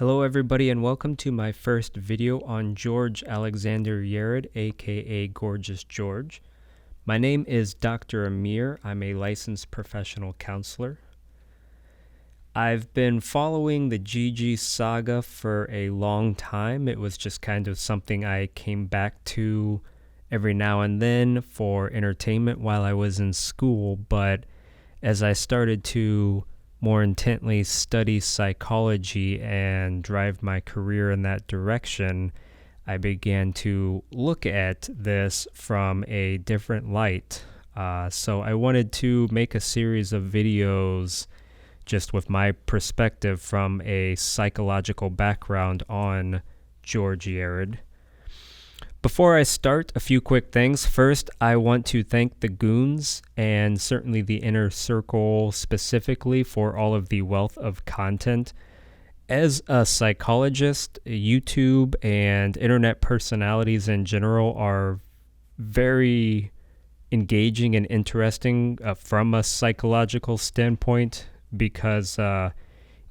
Hello everybody and welcome to my first video on George Alexander Yarid, aka Gorgeous George. My name is Dr. Amir. I'm a licensed professional counselor. I've been following the GG saga for a long time. It was just kind of something I came back to every now and then for entertainment while I was in school, but as I started to more intently study psychology and drive my career in that direction, I began to look at this from a different light. So I wanted to make a series of videos just with my perspective from a psychological background on George Yarid. Before I start, a few quick things. First, I want to thank the Goons and certainly the Inner Circle specifically for all of the wealth of content. As a psychologist, YouTube and internet personalities in general are very engaging and interesting from a psychological standpoint because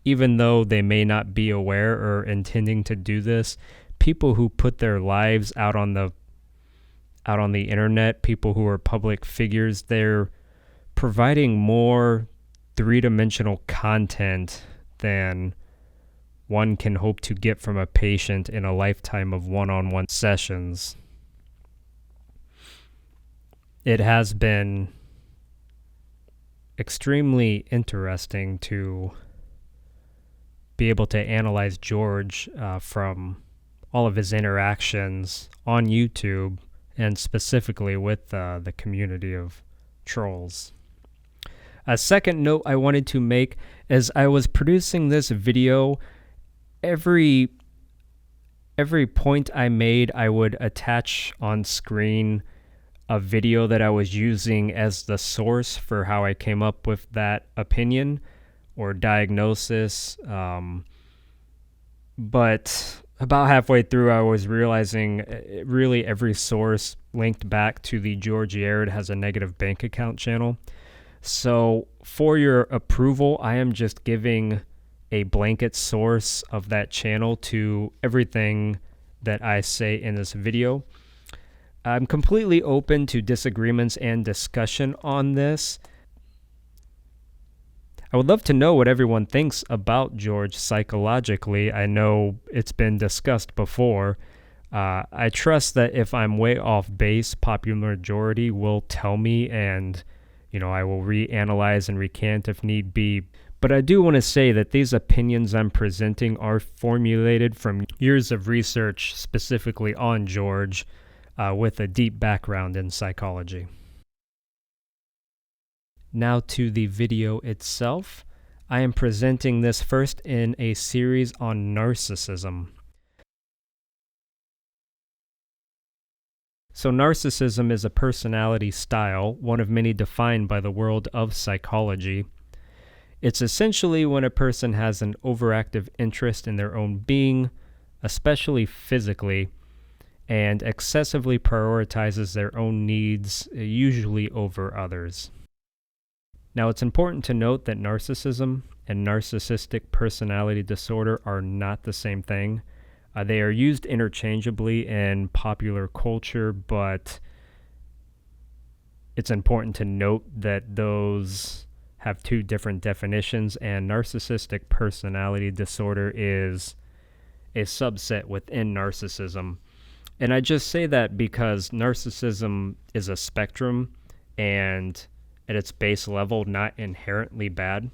even though they may not be aware or intending to do this, people who put their lives out on the internet, people who are public figures, they're providing more three-dimensional content than one can hope to get from a patient in a lifetime of one-on-one sessions. It has been extremely interesting to be able to analyze George from all of his interactions on YouTube and specifically with the community of trolls. A second note I wanted to make as I was producing this video, every point I made, I would attach on screen a video that I was using as the source for how I came up with that opinion or diagnosis. But about halfway through, I was realizing really every source linked back to the George Yarid Has a Negative Bank Account channel. So for your approval, I am just giving a blanket source of that channel to everything that I say in this video. I'm completely open to disagreements and discussion on this. I would love to know what everyone thinks about George psychologically. I know it's been discussed before. I trust that if I'm way off base, popular majority will tell me and, I will reanalyze and recant if need be. But I do want to say that these opinions I'm presenting are formulated from years of research specifically on George with a deep background in psychology. Now to the video itself. I am presenting this first in a series on narcissism. So narcissism is a personality style, one of many defined by the world of psychology. It's essentially when a person has an overactive interest in their own being, especially physically, and excessively prioritizes their own needs, usually over others. Now, it's important to note that narcissism and narcissistic personality disorder are not the same thing. They are used interchangeably in popular culture, but it's important to note that those have two different definitions, and narcissistic personality disorder is a subset within narcissism. And I just say that because narcissism is a spectrum and at its base level, not inherently bad,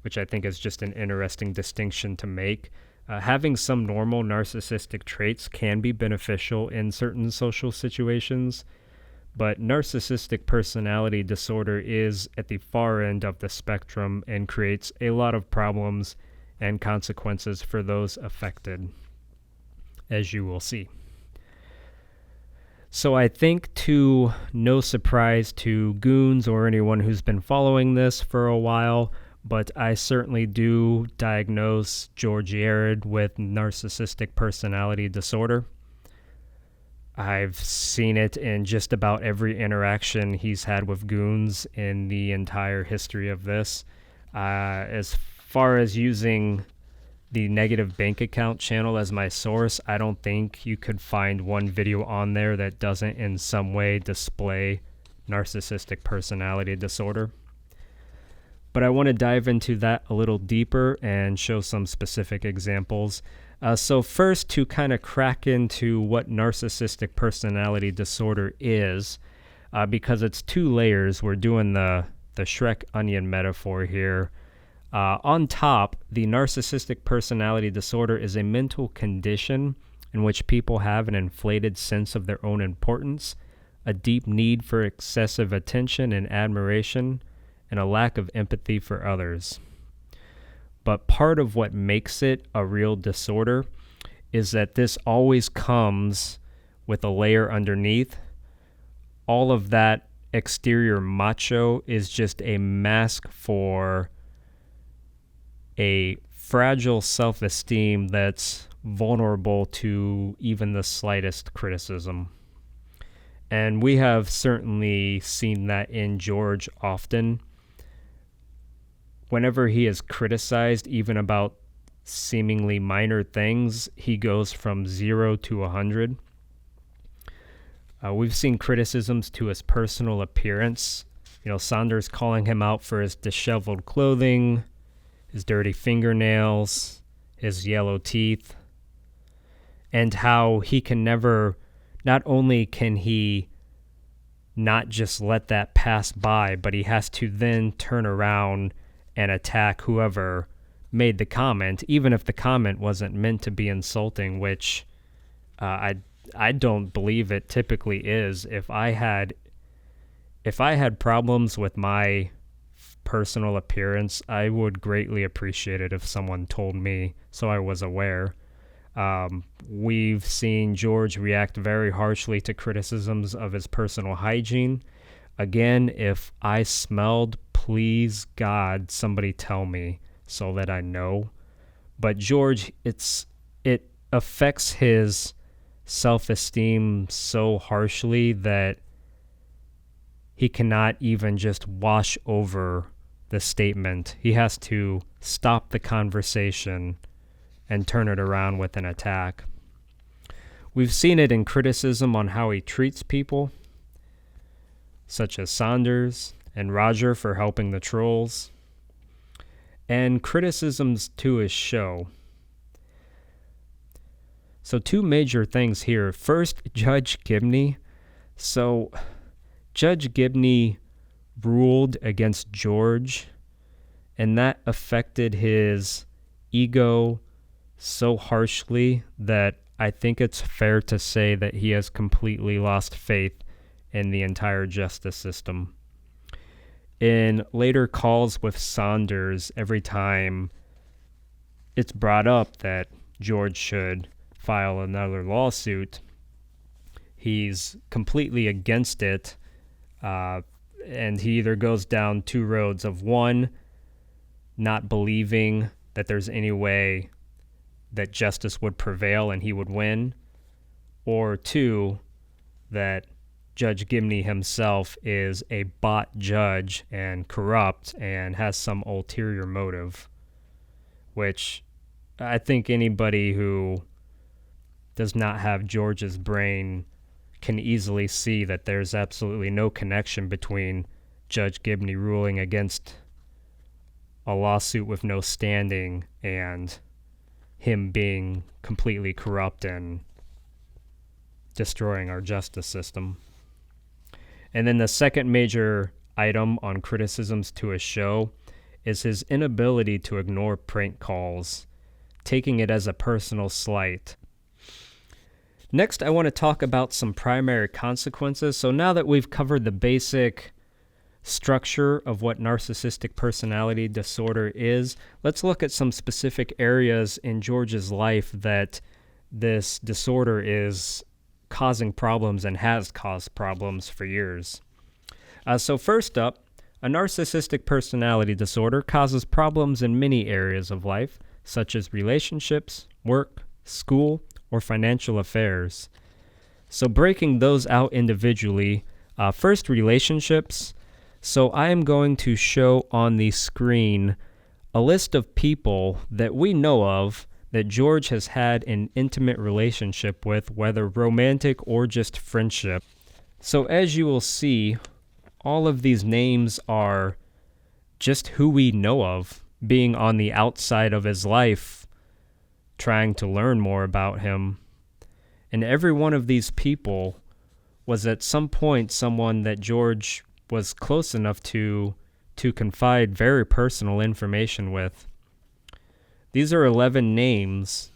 which I think is just an interesting distinction to make. Having some normal narcissistic traits can be beneficial in certain social situations, but narcissistic personality disorder is at the far end of the spectrum and creates a lot of problems and consequences for those affected, as you will see. So I think to no surprise to Goons or anyone who's been following this for a while, but I certainly do diagnose George Yarid with narcissistic personality disorder. I've seen it in just about every interaction he's had with Goons in the entire history of this. As far as using the negative bank account channel as my source, I don't think you could find one video on there that doesn't in some way display narcissistic personality disorder. But I want to dive into that a little deeper and show some specific examples. So first, to kind of crack into what narcissistic personality disorder is, because it's two layers, we're doing the Shrek onion metaphor here. On top, the narcissistic personality disorder is a mental condition in which people have an inflated sense of their own importance, a deep need for excessive attention and admiration, and a lack of empathy for others. But part of what makes it a real disorder is that this always comes with a layer underneath. All of that exterior macho is just a mask for a fragile self-esteem that's vulnerable to even the slightest criticism. And we have certainly seen that in George often. Whenever he is criticized, even about seemingly minor things, he goes from 0 to 100. We've seen criticisms to his personal appearance. Saunders calling him out for his disheveled clothing, his dirty fingernails, his yellow teeth, and how he can never, not only can he not just let that pass by, but he has to then turn around and attack whoever made the comment, even if the comment wasn't meant to be insulting, which I don't believe it typically is. If I had problems with my personal appearance, I would greatly appreciate it if someone told me so I was aware. We've seen George react very harshly to criticisms of his personal hygiene. Again, if I smelled, please God, somebody tell me so that I know. But George, it affects his self-esteem so harshly that he cannot even just wash over the statement. He has to stop the conversation and turn it around with an attack. We've seen it in criticism on how he treats people, such as Saunders and Roger for helping the trolls, and criticisms to his show. So two major things here. First, Judge Gibney. So Judge Gibney ruled against George, and that affected his ego so harshly that I think it's fair to say that he has completely lost faith in the entire justice system. In later calls with Saunders, every time it's brought up that George should file another lawsuit, he's completely against it, and he either goes down two roads of, one, not believing that there's any way that justice would prevail and he would win, or two, that Judge Gibney himself is a bot judge and corrupt and has some ulterior motive, which I think anybody who does not have George's brain can easily see that there's absolutely no connection between Judge Gibney ruling against a lawsuit with no standing and him being completely corrupt and destroying our justice system. And then the second major item on criticisms to his show is his inability to ignore prank calls, taking it as a personal slight. Next, I want to talk about some primary consequences. So now that we've covered the basic structure of what narcissistic personality disorder is, let's look at some specific areas in George's life that this disorder is causing problems and has caused problems for years. So first up, a narcissistic personality disorder causes problems in many areas of life, such as relationships, work, school, or financial affairs. So breaking those out individually, first, relationships. So I am going to show on the screen a list of people that we know of that George has had an intimate relationship with, whether romantic or just friendship. So as you will see, all of these names are just who we know of, being on the outside of his life, trying to learn more about him. And every one of these people was at some point someone that George was close enough to confide very personal information with. These are 11 names.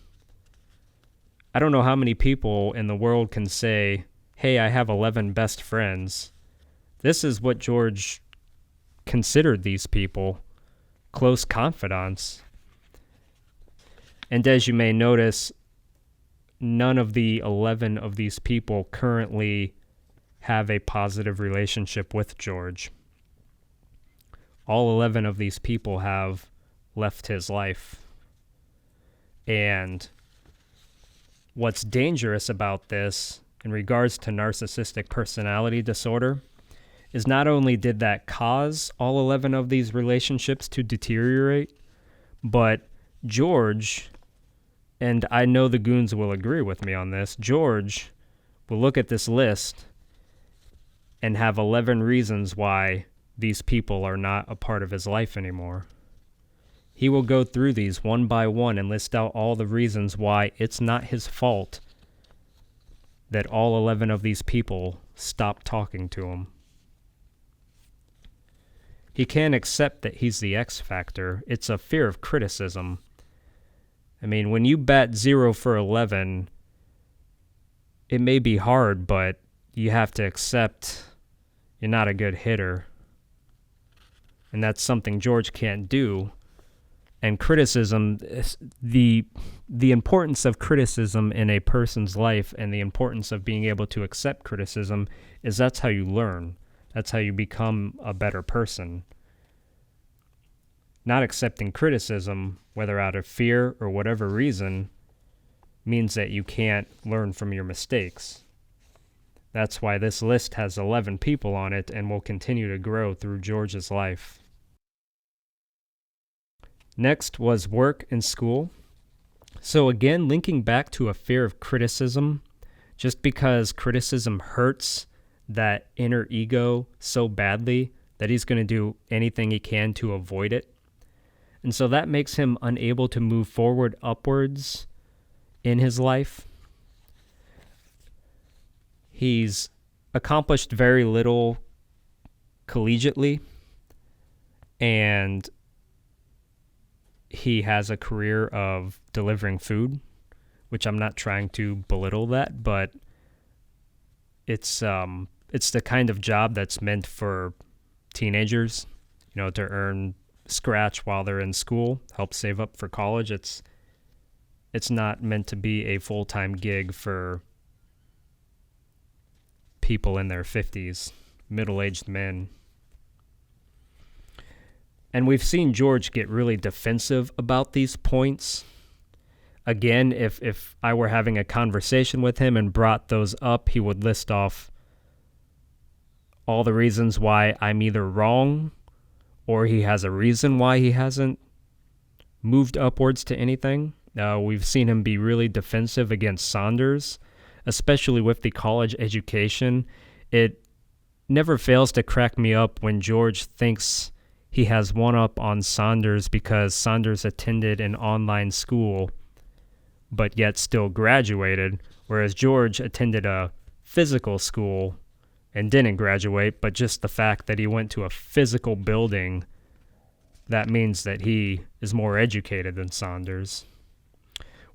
I don't know how many people in the world can say, hey, I have 11 best friends. This is what George considered these people, close confidants. And as you may notice, none of the 11 of these people currently have a positive relationship with George. All 11 of these people have left his life. And what's dangerous about this in regards to narcissistic personality disorder is not only did that cause all 11 of these relationships to deteriorate, but George, and I know the goons will agree with me on this, George will look at this list and have 11 reasons why these people are not a part of his life anymore. He will go through these one by one and list out all the reasons why it's not his fault that all 11 of these people stopped talking to him. He can't accept that he's the X factor. It's a fear of criticism. I mean, when you bat 0 for 11, it may be hard, but you have to accept you're not a good hitter. And that's something George can't do. And criticism, the importance of criticism in a person's life and the importance of being able to accept criticism is that's how you learn. That's how you become a better person. Not accepting criticism, whether out of fear or whatever reason, means that you can't learn from your mistakes. That's why this list has 11 people on it and will continue to grow through George's life. Next was work and school. So again, linking back to a fear of criticism, just because criticism hurts that inner ego so badly that he's going to do anything he can to avoid it. And so that makes him unable to move forward upwards in his life. He's accomplished very little collegiately, and he has a career of delivering food, which I'm not trying to belittle that, but it's the kind of job that's meant for teenagers, to earn scratch while they're in school, help save up for college. It's not meant to be a full-time gig for people in their 50s, middle-aged men. And we've seen George get really defensive about these points. Again, if I were having a conversation with him and brought those up, he would list off all the reasons why I'm either wrong or he has a reason why he hasn't moved upwards to anything. We've seen him be really defensive against Saunders, especially with the college education. It never fails to crack me up when George thinks he has one up on Saunders because Saunders attended an online school but yet still graduated, whereas George attended a physical school and didn't graduate, but just the fact that he went to a physical building, that means that he is more educated than Saunders.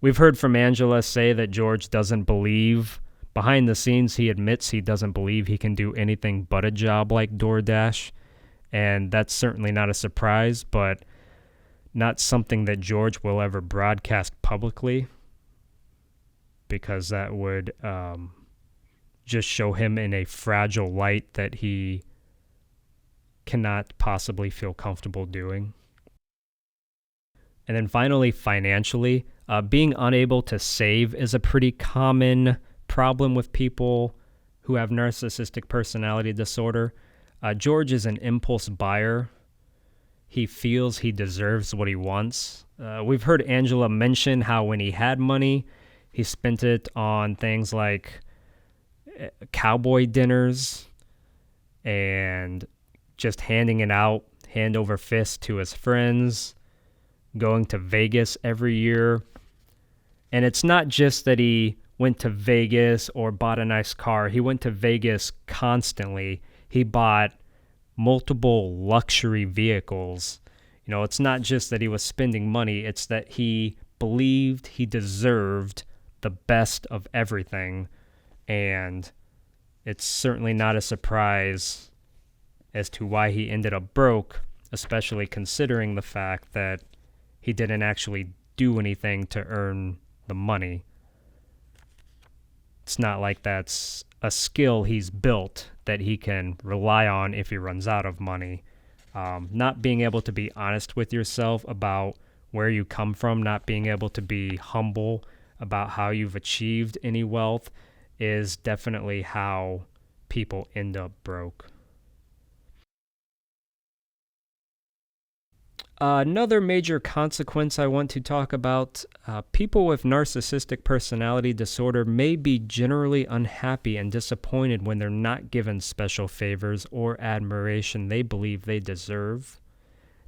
We've heard from Angela say that George doesn't believe, behind the scenes he admits he doesn't believe he can do anything but a job like DoorDash, and that's certainly not a surprise, but not something that George will ever broadcast publicly, because that would just show him in a fragile light that he cannot possibly feel comfortable doing. And then finally, financially, being unable to save is a pretty common problem with people who have narcissistic personality disorder. George is an impulse buyer. he feels he deserves what he wants. We've heard Angela mention how when he had money, he spent it on things like cowboy dinners and just handing it out hand over fist to his friends, going to Vegas every year. And it's not just that he went to Vegas or bought a nice car. He went to Vegas constantly. He bought multiple luxury vehicles. You know, it's not just that he was spending money, it's that he believed he deserved the best of everything. And it's certainly not a surprise as to why he ended up broke, especially considering the fact that he didn't actually do anything to earn the money. It's not like that's a skill he's built that he can rely on if he runs out of money. Not being able to be honest with yourself about where you come from, not being able to be humble about how you've achieved any wealth is definitely how people end up broke. Another major consequence I want to talk about, people with narcissistic personality disorder may be generally unhappy and disappointed when they're not given special favors or admiration they believe they deserve.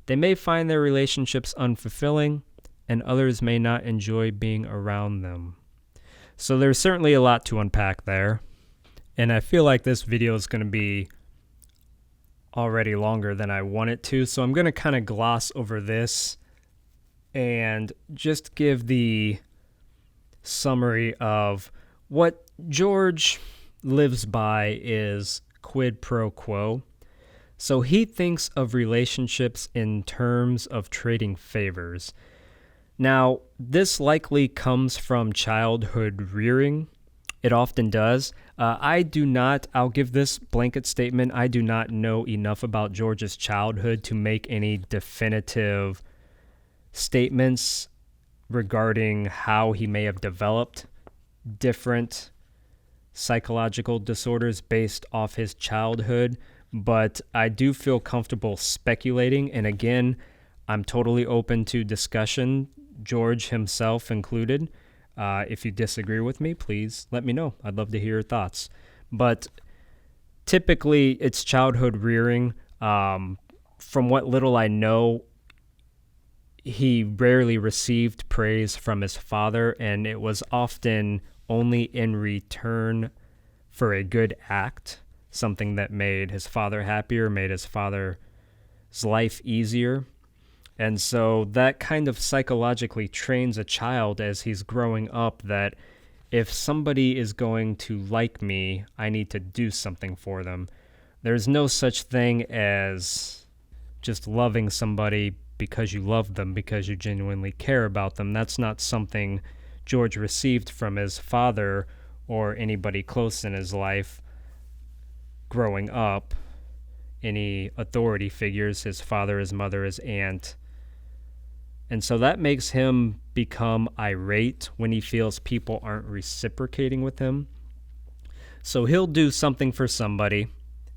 They may find their relationships unfulfilling, and others may not enjoy being around them. So there's certainly a lot to unpack there, and I feel like this video is going to be already longer than I want it to, so I'm going to kind of gloss over this and just give the summary of what George lives by is quid pro quo. So he thinks of relationships in terms of trading favors. Now, this likely comes from childhood rearing. It often does. I'll give this blanket statement, I do not know enough about George's childhood to make any definitive statements regarding how he may have developed different psychological disorders based off his childhood, but I do feel comfortable speculating, and again, I'm totally open to discussion, George himself included. If you disagree with me, please let me know. I'd love to hear your thoughts. But typically, it's childhood rearing. From what little I know, he rarely received praise from his father, and it was often only in return for a good act, something that made his father happier, made his father's life easier. And so that kind of psychologically trains a child as he's growing up that if somebody is going to like me, I need to do something for them. There's no such thing as just loving somebody because you love them, because you genuinely care about them. That's not something George received from his father or anybody close in his life growing up. Any authority figures, his father, his mother, his aunt. And so that makes him become irate when he feels people aren't reciprocating with him. So he'll do something for somebody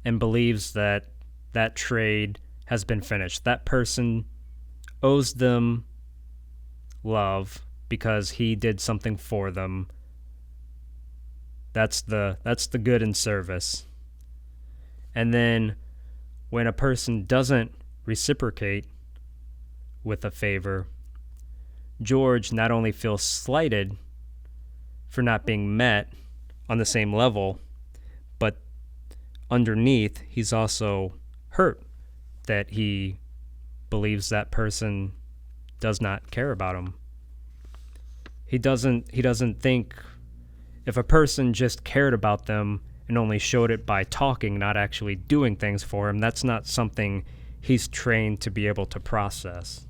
and believes that that trade has been finished. That person owes them love because he did something for them. That's the good in service. And then when a person doesn't reciprocate with a favor, George not only feels slighted for not being met on the same level, but underneath, he's also hurt that he believes that person does not care about him. He doesn't think if a person just cared about them and only showed it by talking, not actually doing things for him, that's not something he's trained to be able to process.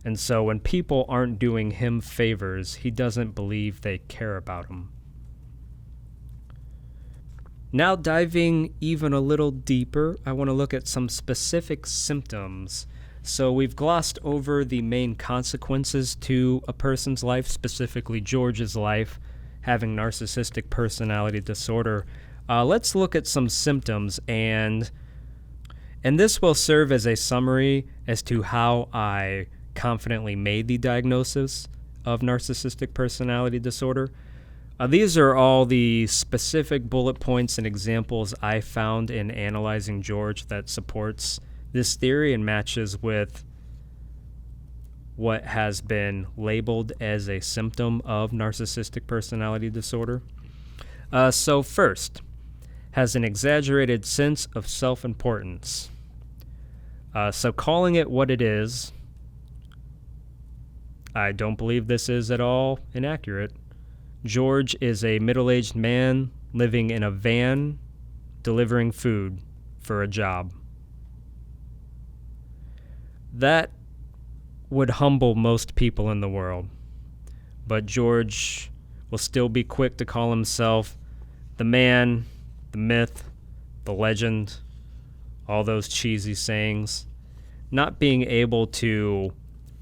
And so when people aren't doing him favors, he doesn't believe they care about him. Now diving even a little deeper, I want to look at some specific symptoms. So we've glossed over the main consequences to a person's life, specifically George's life, having narcissistic personality disorder. Let's look at some symptoms, and And this will serve as a summary as to how I confidently made the diagnosis of narcissistic personality disorder. These are all the specific bullet points and examples I found in analyzing George that supports this theory and matches with what has been labeled as a symptom of narcissistic personality disorder. So first, has an exaggerated sense of self-importance. So calling it what it is, I don't believe this is at all inaccurate. George is a middle-aged man living in a van, delivering food for a job. That would humble most people in the world, but George will still be quick to call himself the man, the myth, the legend, all those cheesy sayings. Not being able to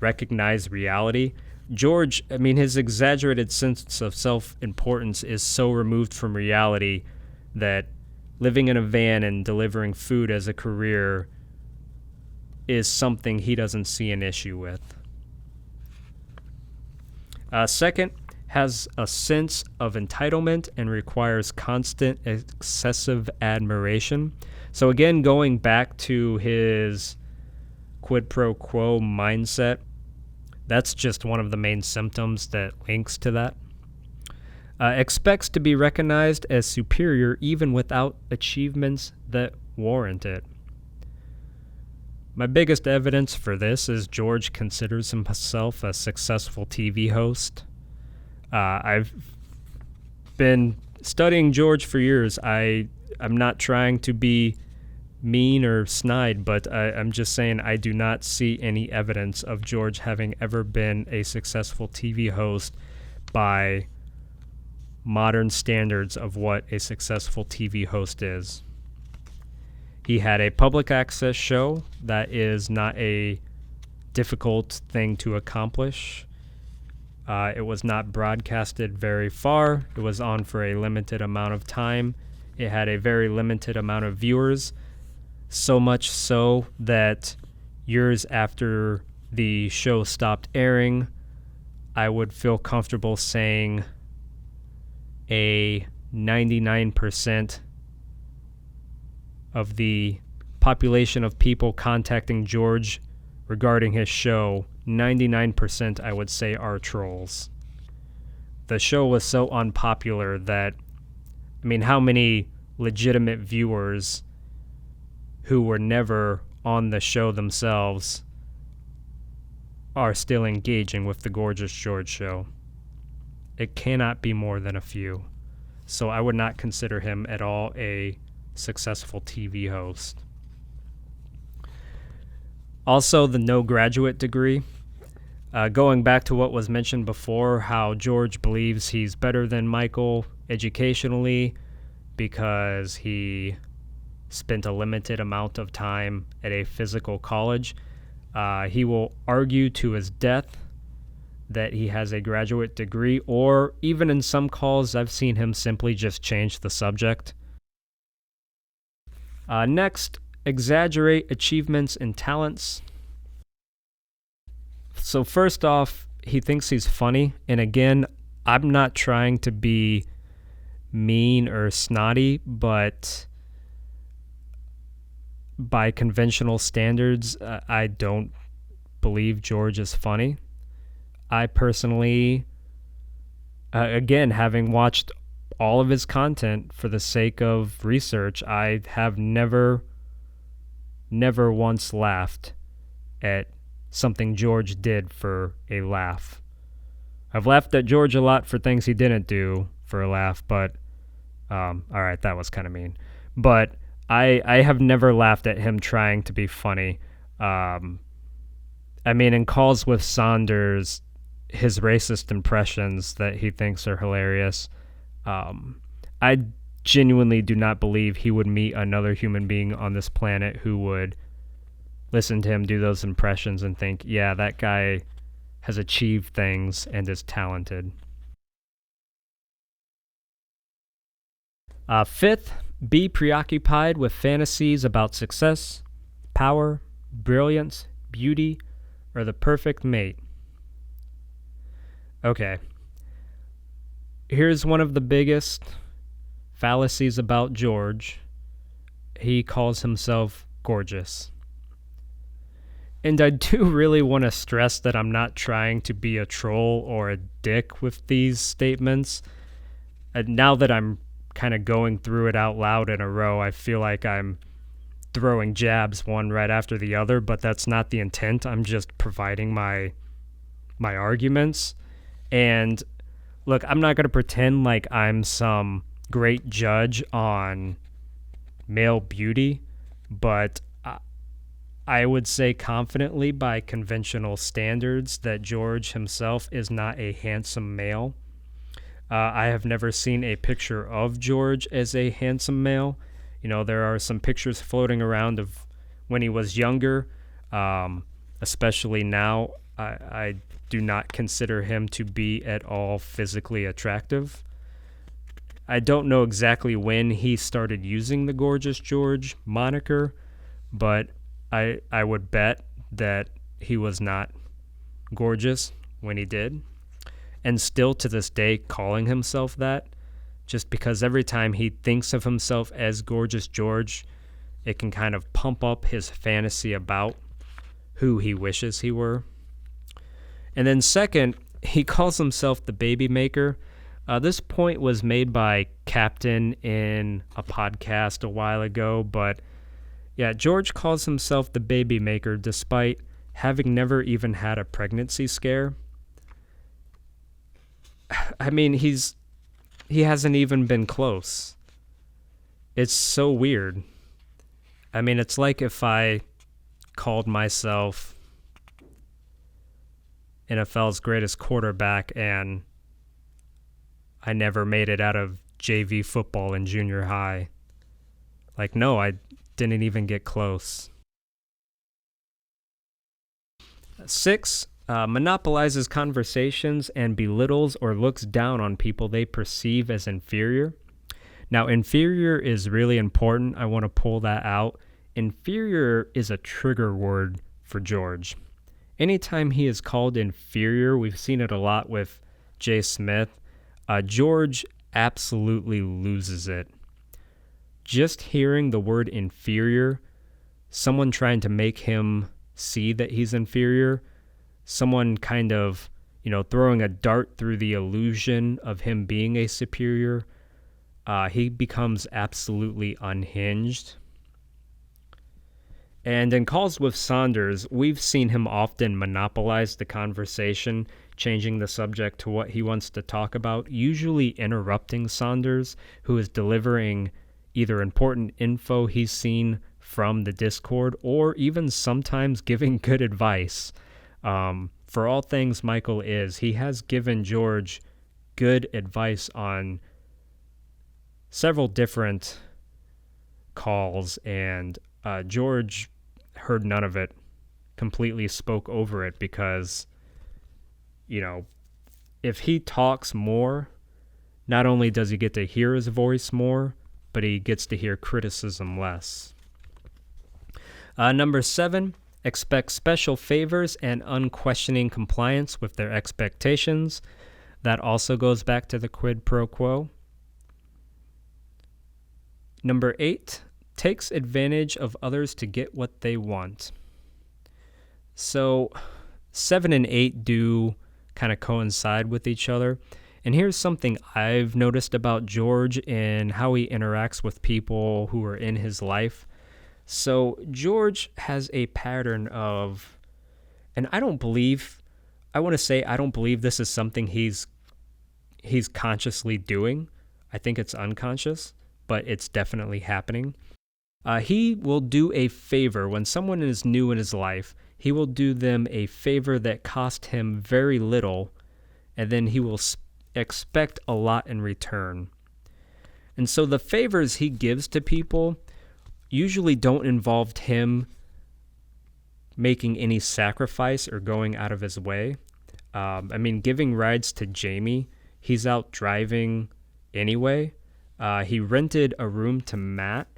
recognize reality. George, his exaggerated sense of self-importance is so removed from reality that living in a van and delivering food as a career is something he doesn't see an issue with. Second, has a sense of entitlement and requires constant, excessive admiration. So again, going back to his quid pro quo mindset, that's just one of the main symptoms that links to that. Expects to be recognized as superior even without achievements that warrant it. My biggest evidence for this is George considers himself a successful TV host. I've been studying George for years. I'm not trying to be mean or snide, but I'm just saying I do not see any evidence of George having ever been a successful TV host by modern standards of what a successful TV host is. He had a public access show. That is not a difficult thing to accomplish. It was not broadcasted very far. It was on for a limited amount of time. It had a very limited amount of viewers. So much so that years after the show stopped airing, I would feel comfortable saying a 99% of the population of people contacting George regarding his show, 99% I would say are trolls. The show was so unpopular that, how many legitimate viewers who were never on the show themselves are still engaging with the Gorgeous George show? It cannot be more than a few. So I would not consider him at all a successful TV host. Also, the no graduate degree. Going back to what was mentioned before, how George believes he's better than Michael educationally because he spent a limited amount of time at a physical college. He will argue to his death that he has a graduate degree, or even in some calls, I've seen him simply just change the subject. Next, exaggerate achievements and talents. So first off, he thinks he's funny, and again, I'm not trying to be mean or snotty, but by conventional standards, I don't believe George is funny. I personally, again, having watched all of his content for the sake of research, I have never once laughed at something George did for a laugh. I've laughed at George a lot for things he didn't do for a laugh, but, all right, that was kind of mean. But I have never laughed at him trying to be funny. In calls with Saunders, his racist impressions that he thinks are hilarious, I genuinely do not believe he would meet another human being on this planet who would listen to him do those impressions and think, yeah, that guy has achieved things and is talented. Fifth, be preoccupied with fantasies about success. power, brilliance, beauty, or the perfect mate? Okay. Here's one of the biggest fallacies about George. He calls himself gorgeous. And I do really want to stress that I'm not trying to be a troll or a dick with these statements. And now that I'm kind of going through it out loud in a row, I feel like I'm throwing jabs one right after the other, but that's not the intent. I'm just providing my arguments. And look, I'm not going to pretend like I'm some great judge on male beauty, but I would say confidently by conventional standards that George himself is not a handsome male. I have never seen a picture of George as a handsome male. You know, there are some pictures floating around of when he was younger, especially now. I do not consider him to be at all physically attractive. I don't know exactly when he started using the Gorgeous George moniker, but I would bet that he was not gorgeous when he did, and still to this day calling himself that, just because every time he thinks of himself as Gorgeous George, it can kind of pump up his fantasy about who he wishes he were. And then second, he calls himself the baby maker. This point was made by Captain in a podcast a while ago, but yeah, George calls himself the baby maker despite having never even had a pregnancy scare. I mean, he hasn't even been close. It's so weird. I mean, it's like if I called myself NFL's greatest quarterback and I never made it out of JV football in junior high. Like, no, I didn't even get close. 6, monopolizes conversations and belittles or looks down on people they perceive as inferior. Now, inferior is really important. I want to pull that out. Inferior is a trigger word for George. Anytime he is called inferior, we've seen it a lot with Jay Smith, George absolutely loses it. Just hearing the word inferior, someone trying to make him see that he's inferior, someone kind of, throwing a dart through the illusion of him being a superior, he becomes absolutely unhinged. And in calls with Saunders, we've seen him often monopolize the conversation, changing the subject to what he wants to talk about, usually interrupting Saunders, who is delivering either important info he's seen from the Discord or even sometimes giving good advice. For all things Michael is, he has given George good advice on several different calls, and George heard none of it, completely spoke over it because, if he talks more, not only does he get to hear his voice more, but he gets to hear criticism less. Number 7, expect special favors and unquestioning compliance with their expectations. That also goes back to the quid pro quo. Number 8, takes advantage of others to get what they want. So 7 and 8 do kind of coincide with each other. And here's something I've noticed about George and how he interacts with people who are in his life. So George has a pattern of, and I don't believe this is something he's consciously doing. I think it's unconscious, but it's definitely happening. He will do a favor when someone is new in his life. He will do them a favor that cost him very little, and then he will expect a lot in return. And so the favors he gives to people usually don't involve him making any sacrifice or going out of his way. Giving rides to Jamie, he's out driving anyway. He rented a room to Matt.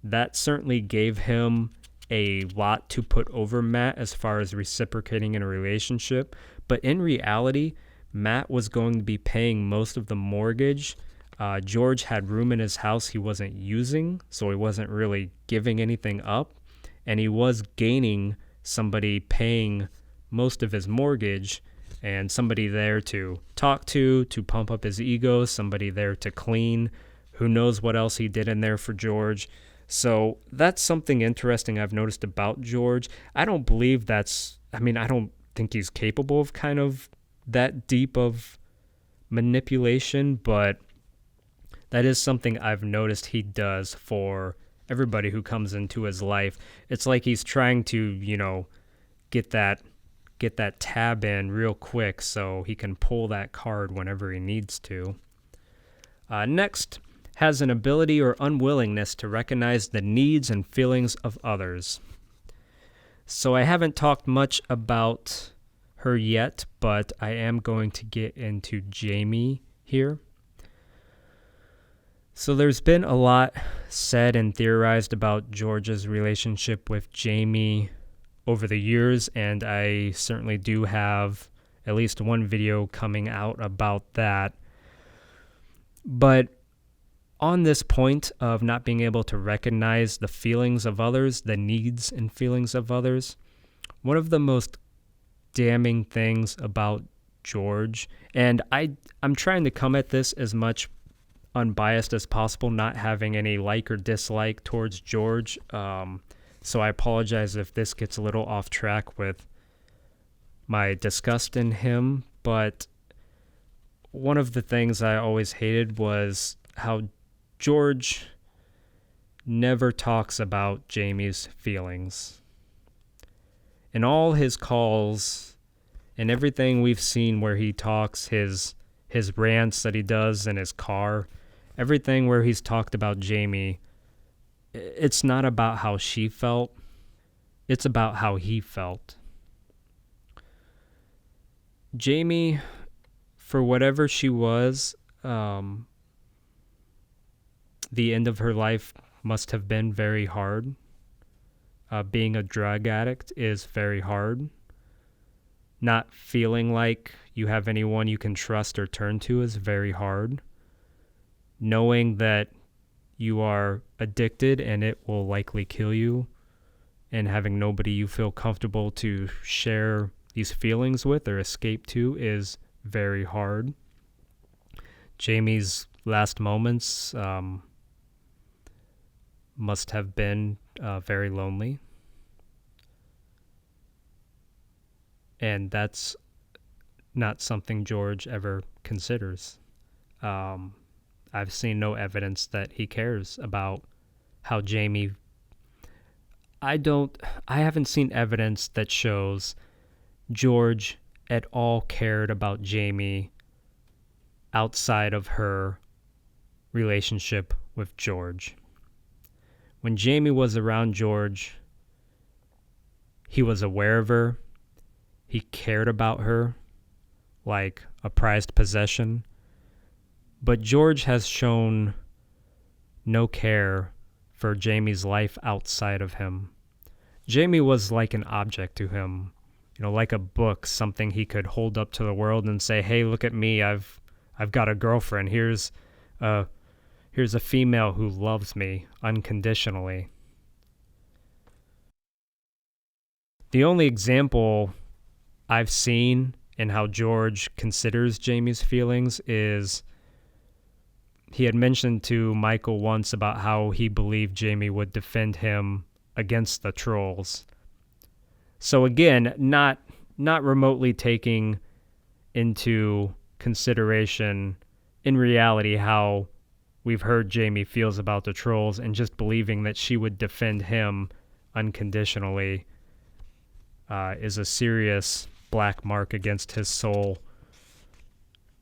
That certainly gave him a lot to put over Matt as far as reciprocating in a relationship. But in reality, Matt was going to be paying most of the mortgage. George had room in his house he wasn't using, so he wasn't really giving anything up. And he was gaining somebody paying most of his mortgage and somebody there to talk to pump up his ego, somebody there to clean. Who knows what else he did in there for George. So that's something interesting I've noticed about George. I don't think he's capable of kind of that deep of manipulation, but that is something I've noticed he does for everybody who comes into his life. It's like he's trying to, get that tab in real quick so he can pull that card whenever he needs to. Next, has an ability or unwillingness to recognize the needs and feelings of others. So I haven't talked much about her yet, but I am going to get into Jamie here. So there's been a lot said and theorized about George's relationship with Jamie over the years, and I certainly do have at least one video coming out about that. But on this point of not being able to recognize the feelings of others, the needs and feelings of others, one of the most damning things about George, and I'm trying to come at this as much unbiased as possible, not having any like or dislike towards George, so I apologize if this gets a little off track with my disgust in him, but one of the things I always hated was how George never talks about Jamie's feelings. In all his calls and everything we've seen where he talks, his rants that he does in his car, everything where he's talked about Jamie, it's not about how she felt. It's about how he felt. Jamie, for whatever she was, the end of her life must have been very hard. Being a drug addict is very hard. Not feeling like you have anyone you can trust or turn to is very hard. Knowing that you are addicted and it will likely kill you, and having nobody you feel comfortable to share these feelings with or escape to is very hard. Jamie's last moments must have been very lonely. And that's not something George ever considers. I've seen no evidence that he cares about how Jamie... I haven't seen evidence that shows George at all cared about Jamie outside of her relationship with George. When Jamie was around George, he was aware of her. He cared about her like a prized possession. But George has shown no care for Jamie's life outside of him. Jamie was like an object to him, like a book, something he could hold up to the world and say, "Hey, look at me, I've got a girlfriend. Here's a female who loves me unconditionally." The only example I've seen in how George considers Jamie's feelings is he had mentioned to Michael once about how he believed Jamie would defend him against the trolls. So again, not remotely taking into consideration in reality how we've heard Jamie feels about the trolls, and just believing that she would defend him unconditionally is a serious black mark against his soul,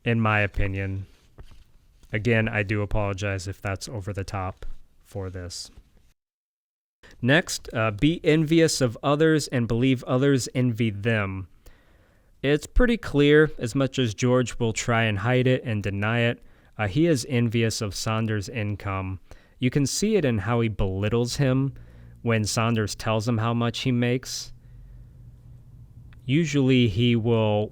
in my opinion. Again, I do apologize if that's over the top for this. Next, be envious of others and believe others envy them. It's pretty clear, as much as George will try and hide it and deny it, he is envious of Saunders' income. You can see it in how he belittles him when Saunders tells him how much he makes, usually he will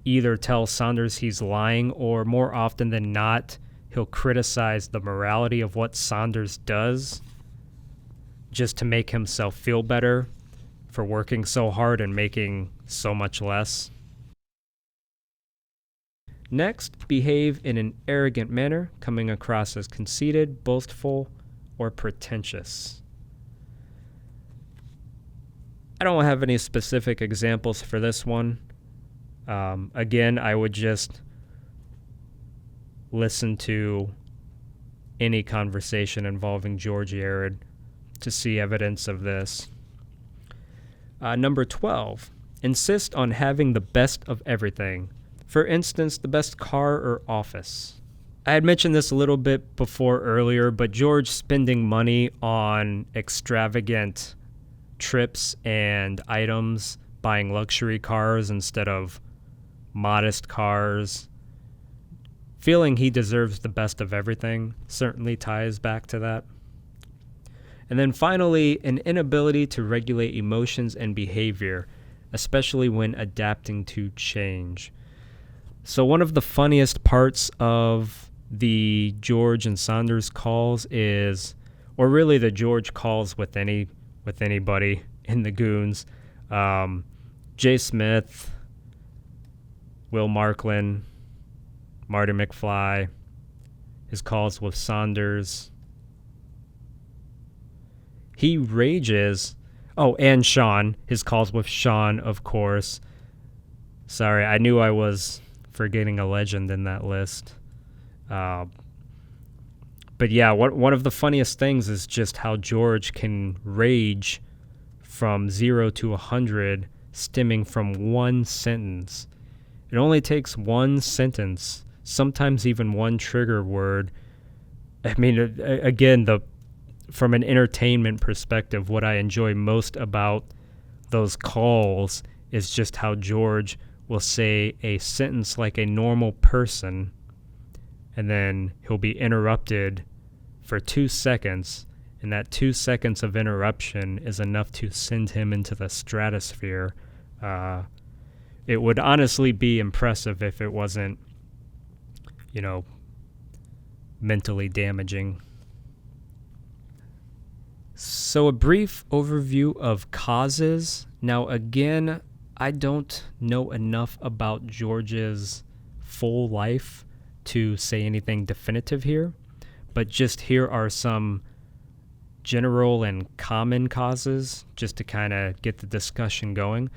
either tell Saunders he's lying, or more often than not, he'll criticize the morality of what Saunders does just to make himself feel better for working so hard and making so much less. Next, behave in an arrogant manner, coming across as conceited, boastful, or pretentious. I don't have any specific examples for this one. Again, I would just listen to any conversation involving George Yarid to see evidence of this. Number 12, insist on having the best of everything. For instance, the best car or office. I had mentioned this a little bit before earlier, but George spending money on extravagant trips and items, buying luxury cars instead of modest cars, feeling he deserves the best of everything certainly ties back to that. And then finally, an inability to regulate emotions and behavior, especially when adapting to change. So one of the funniest parts of the George and Saunders calls is, or really the George calls with anybody in the Goons, Jay Smith, Will Marklin, Marty McFly, his calls with Saunders. He rages. Oh, and Sean, his calls with Sean, of course. Sorry, I knew I was forgetting a legend in that list. But yeah, one of the funniest things is just how George can rage from 0 to 100 stemming from one sentence. It only takes one sentence, sometimes even one trigger word. I mean, again, from an entertainment perspective, what I enjoy most about those calls is just how George will say a sentence like a normal person, and then he'll be interrupted for 2 seconds, and that 2 seconds of interruption is enough to send him into the stratosphere. It would honestly be impressive if it wasn't, mentally damaging. So a brief overview of causes. Now, again, I don't know enough about George's full life to say anything definitive here, but just here are some general and common causes just to kind of get the discussion going.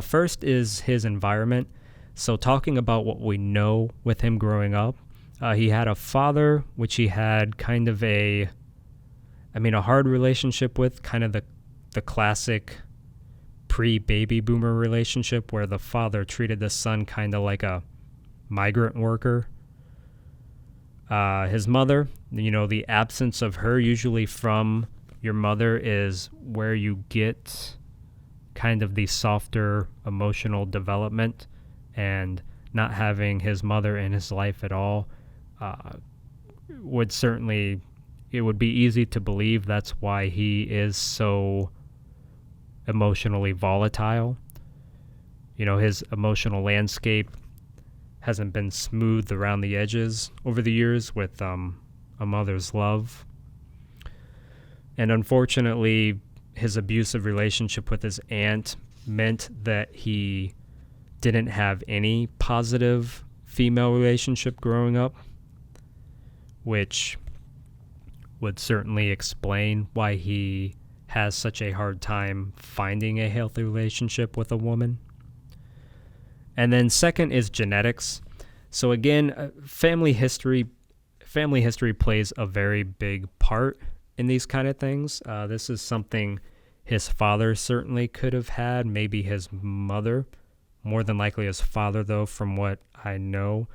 First is his environment. So talking about what we know with him growing up, he had a father, which he had kind of a hard relationship with, kind of the classic pre-baby boomer relationship where the father treated the son kind of like a migrant worker. His mother, the absence of her usually from your mother is where you get kind of the softer emotional development, and not having his mother in his life at all it would be easy to believe that's why he is so emotionally volatile. His emotional landscape hasn't been smoothed around the edges over the years with a mother's love. And unfortunately, his abusive relationship with his aunt meant that he didn't have any positive female relationship growing up, which would certainly explain why he has such a hard time finding a healthy relationship with a woman. And then second is genetics. So again, family history plays a very big part in these kind of things. This is something his father certainly could have had, maybe his mother, more than likely his father though, from what I know.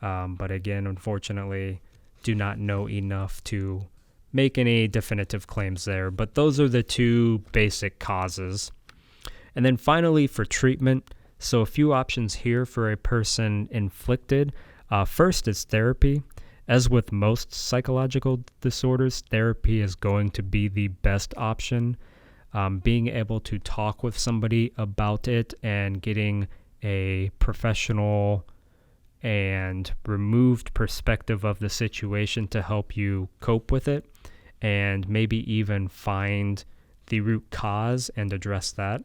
But again, unfortunately, do not know enough to make any definitive claims there. But those are the two basic causes. And then finally, for treatment, so a few options here for a person inflicted. First is therapy. As with most psychological disorders, therapy is going to be the best option. Being able to talk with somebody about it and getting a professional and removed perspective of the situation to help you cope with it and maybe even find the root cause and address that.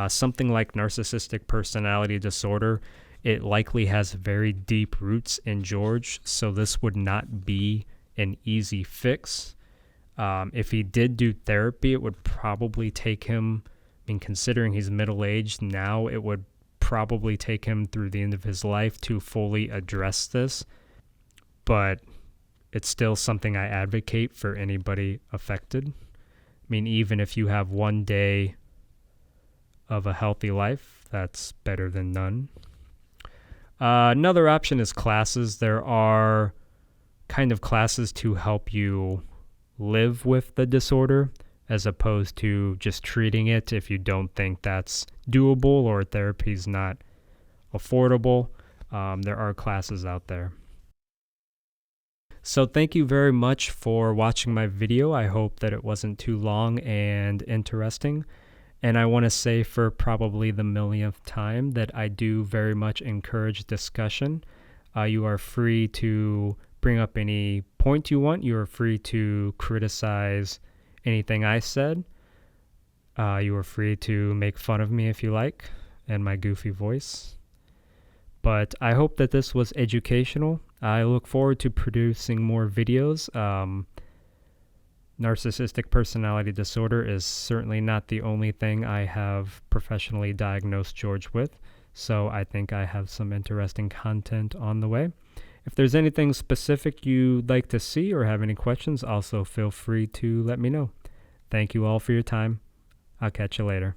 Something like narcissistic personality disorder, it likely has very deep roots in George, so this would not be an easy fix. If he did do therapy, it would probably take him, considering he's middle-aged now, it would probably take him through the end of his life to fully address this. But it's still something I advocate for anybody affected. Even if you have one day of a healthy life, that's better than none. Another option is classes. There are kind of classes to help you live with the disorder as opposed to just treating it if you don't think that's doable or therapy is not affordable. There are classes out there. So thank you very much for watching my video. I hope that it wasn't too long and interesting. And I want to say for probably the millionth time that I do very much encourage discussion. You are free to bring up any point you want. You are free to criticize anything I said. You are free to make fun of me if you like and my goofy voice. But I hope that this was educational. I look forward to producing more videos. Narcissistic personality disorder is certainly not the only thing I have professionally diagnosed George with, so I think I have some interesting content on the way. If there's anything specific you'd like to see or have any questions, also feel free to let me know. Thank you all for your time. I'll catch you later.